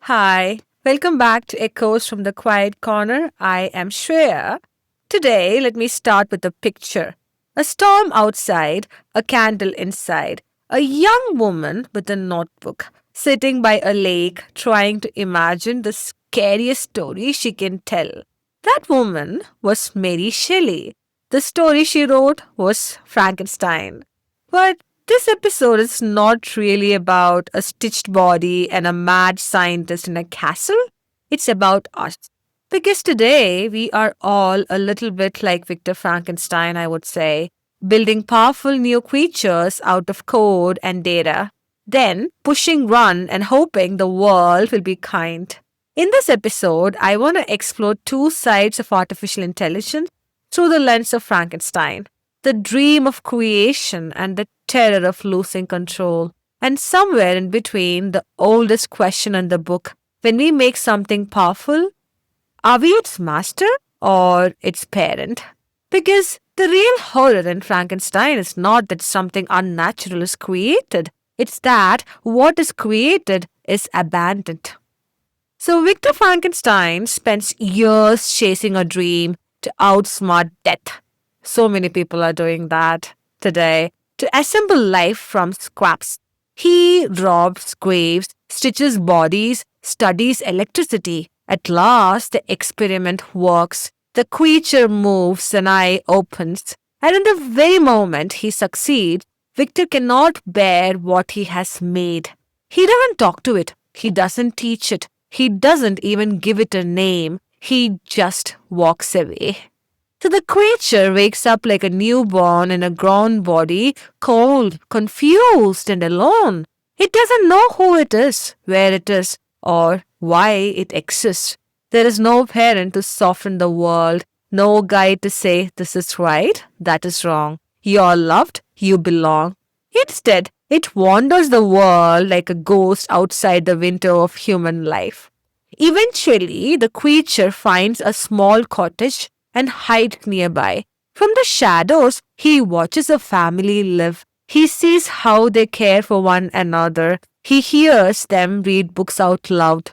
Hi, welcome back to Echoes from the Quiet Corner. I am Shreya. Today, let me start with a picture. A storm outside, a candle inside, a young woman with a notebook sitting by a lake trying to imagine the scariest story she can tell. That woman was Mary Shelley. The story she wrote was Frankenstein. But this episode is not really about a stitched body and a mad scientist in a castle. It's about us. Because today we are all a little bit like Victor Frankenstein, I would say, building powerful new creatures out of code and data, then pushing run and hoping the world will be kind. In this episode, I want to explore two sides of artificial intelligence through the lens of Frankenstein, the dream of creation and the terror of losing control. And somewhere in between, the oldest question in the book, when we make something powerful, are we its master or its parent? Because the real horror in Frankenstein is not that something unnatural is created, it's that what is created is abandoned. So Victor Frankenstein spends years chasing a dream to outsmart death. So many people are doing that today. To assemble life from scraps, he robs graves, stitches bodies, studies electricity. At last, the experiment works. The creature moves, an eye opens. And in the very moment he succeeds, Victor cannot bear what he has made. He doesn't talk to it. He doesn't teach it. He doesn't even give it a name. He just walks away. So the creature wakes up like a newborn in a grown body, cold, confused, and alone. It doesn't know who it is, where it is, or why it exists. There is no parent to soften the world, no guide to say, this is right, that is wrong. You're loved, you belong. Instead, it wanders the world like a ghost outside the window of human life. Eventually, the creature finds a small cottage and hides nearby. From the shadows, he watches a family live. He sees how they care for one another. He hears them read books out loud.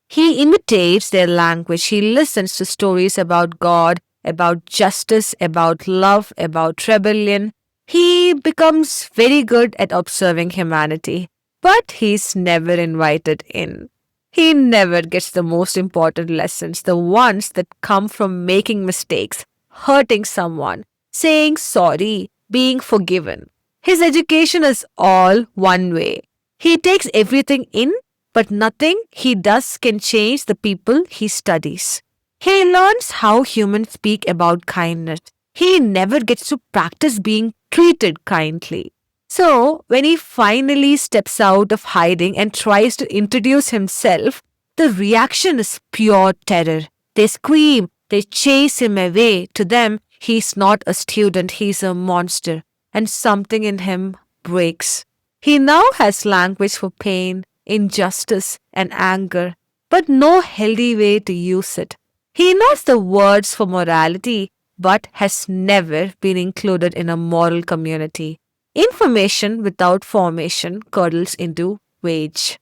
He imitates their language. He listens to stories about God, about justice, about love, about rebellion. He becomes very good at observing humanity, but he's never invited in. He never gets the most important lessons, the ones that come from making mistakes, hurting someone, saying sorry, being forgiven. His education is all one way. He takes everything in, but nothing he does can change the people he studies. He learns how humans speak about kindness. He never gets to practice being treated kindly. So, when he finally steps out of hiding and tries to introduce himself, the reaction is pure terror. They scream, they chase him away. To them, he's not a student, he's a monster. And something in him breaks. He now has language for pain, injustice, and anger, but no healthy way to use it. He knows the words for morality, but has never been included in a moral community. Information without formation curdles into rage.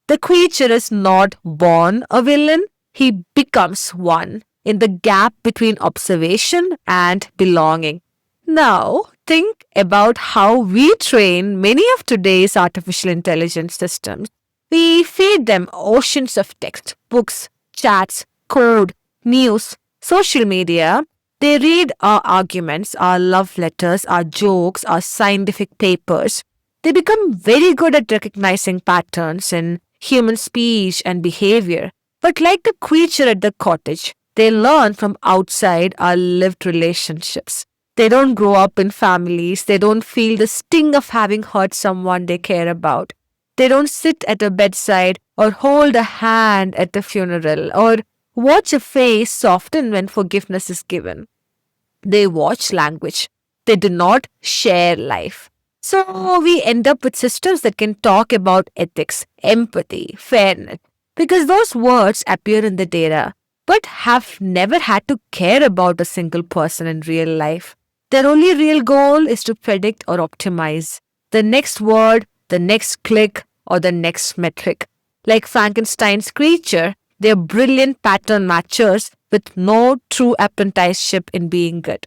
The creature is not born a villain, he becomes one in the gap between observation and belonging. Now, think about how we train many of today's artificial intelligence systems. We feed them oceans of text, books, chats, code, news, social media. They read our arguments, our love letters, our jokes, our scientific papers. They become very good at recognizing patterns in human speech and behavior. But like the creature at the cottage, they learn from outside our lived relationships. They don't grow up in families. They don't feel the sting of having hurt someone they care about. They don't sit at a bedside or hold a hand at a funeral or watch a face soften when forgiveness is given. They watch language. They do not share life. So we end up with systems that can talk about ethics, empathy, fairness, because those words appear in the data, but have never had to care about a single person in real life. Their only real goal is to predict or optimize the next word, the next click, or the next metric. Like Frankenstein's creature, they're brilliant pattern matchers with no true apprenticeship in being good.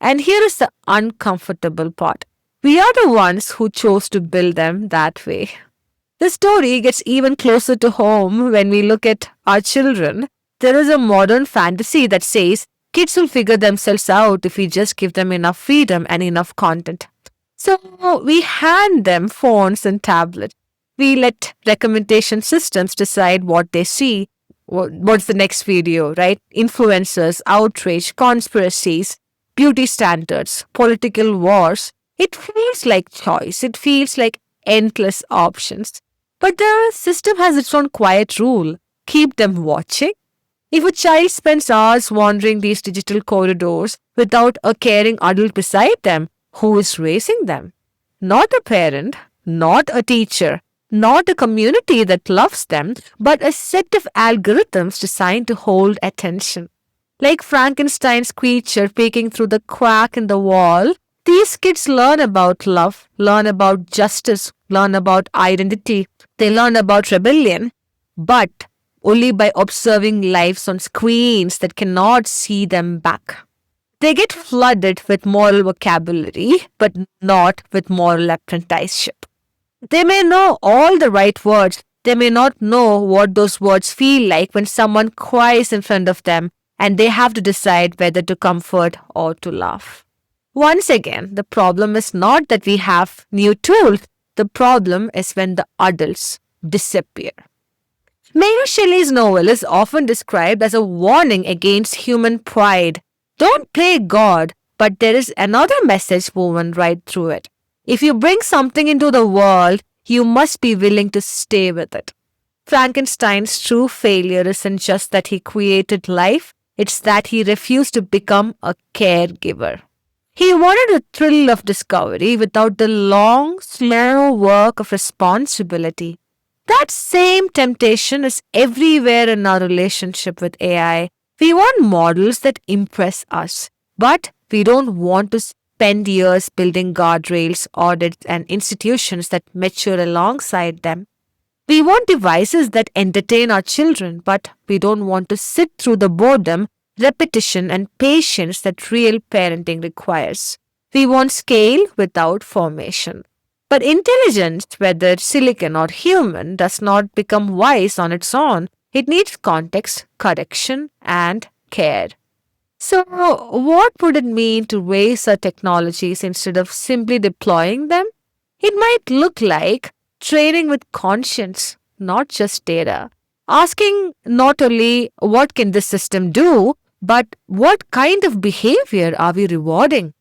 And here is the uncomfortable part. We are the ones who chose to build them that way. The story gets even closer to home when we look at our children. There is a modern fantasy that says kids will figure themselves out if we just give them enough freedom and enough content. So we hand them phones and tablets. We let recommendation systems decide what they see, what's the next video, right? Influencers, outrage, conspiracies, beauty standards, political wars. It feels like choice. It feels like endless options. But the system has its own quiet rule. Keep them watching. If a child spends hours wandering these digital corridors without a caring adult beside them, who is raising them? Not a parent, not a teacher, not a community that loves them, but a set of algorithms designed to hold attention. Like Frankenstein's creature peeking through the crack in the wall, these kids learn about love, learn about justice, learn about identity, they learn about rebellion, but only by observing lives on screens that cannot see them back. They get flooded with moral vocabulary, but not with moral apprenticeship. They may know all the right words, they may not know what those words feel like when someone cries in front of them and they have to decide whether to comfort or to laugh. Once again, the problem is not that we have new tools, the problem is when the adults disappear. Mary Shelley's novel is often described as a warning against human pride. Don't play God, but there is another message woven right through it. If you bring something into the world, you must be willing to stay with it. Frankenstein's true failure isn't just that he created life, it's that he refused to become a caregiver. He wanted the thrill of discovery without the long, slow work of responsibility. That same temptation is everywhere in our relationship with AI. We want models that impress us, but we don't want to spend years building guardrails, audits, and institutions that mature alongside them. We want devices that entertain our children, but we don't want to sit through the boredom, repetition, and patience that real parenting requires. We want scale without formation. But intelligence, whether silicon or human, does not become wise on its own. It needs context, correction, and care. So, what would it mean to raise our technologies instead of simply deploying them? It might look like training with conscience, not just data. Asking not only what can this system do, but what kind of behavior are we rewarding?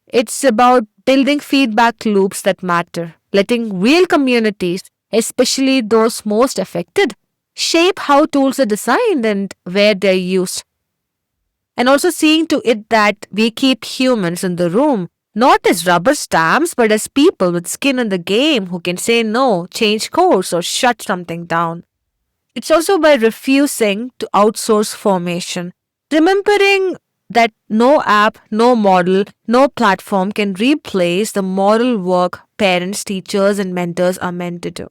It's about building feedback loops that matter, letting real communities, especially those most affected, shape how tools are designed and where they're used. And also seeing to it that we keep humans in the room, not as rubber stamps, but as people with skin in the game who can say no, change course, or shut something down. It's also by refusing to outsource formation, remembering that no app, no model, no platform can replace the moral work parents, teachers, and mentors are meant to do.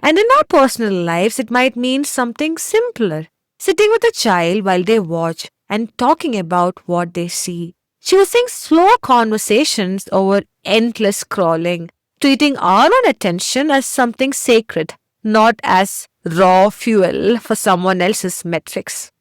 And in our personal lives, it might mean something simpler. Sitting with a child while they watch and talking about what they see. Choosing slow conversations over endless scrolling. Treating our own attention as something sacred, not as raw fuel for someone else's metrics.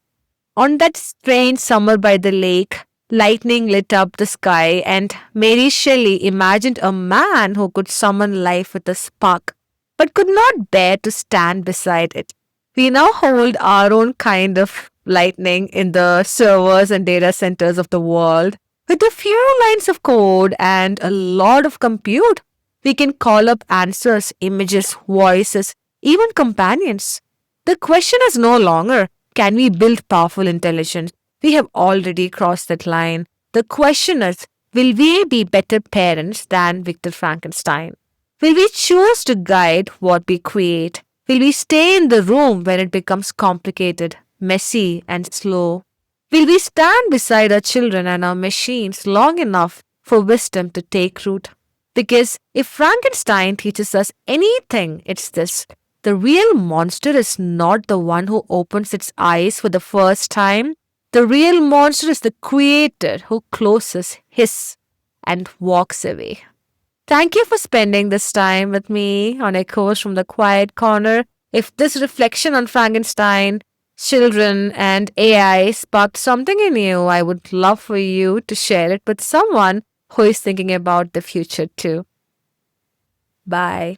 On that strange summer by the lake, lightning lit up the sky, and Mary Shelley imagined a man who could summon life with a spark, but could not bear to stand beside it. We now hold our own kind of lightning in the servers and data centers of the world. With a few lines of code and a lot of compute, we can call up answers, images, voices, even companions. The question is no longer, can we build powerful intelligence? We have already crossed that line. The question is, will we be better parents than Victor Frankenstein? Will we choose to guide what we create? Will we stay in the room when it becomes complicated, messy, and slow? Will we stand beside our children and our machines long enough for wisdom to take root? Because if Frankenstein teaches us anything, it's this. The real monster is not the one who opens its eyes for the first time. The real monster is the creator who closes his and walks away. Thank you for spending this time with me on Echoes from the Quiet Corner. If this reflection on Frankenstein, children, and AI sparked something in you, I would love for you to share it with someone who is thinking about the future too. Bye.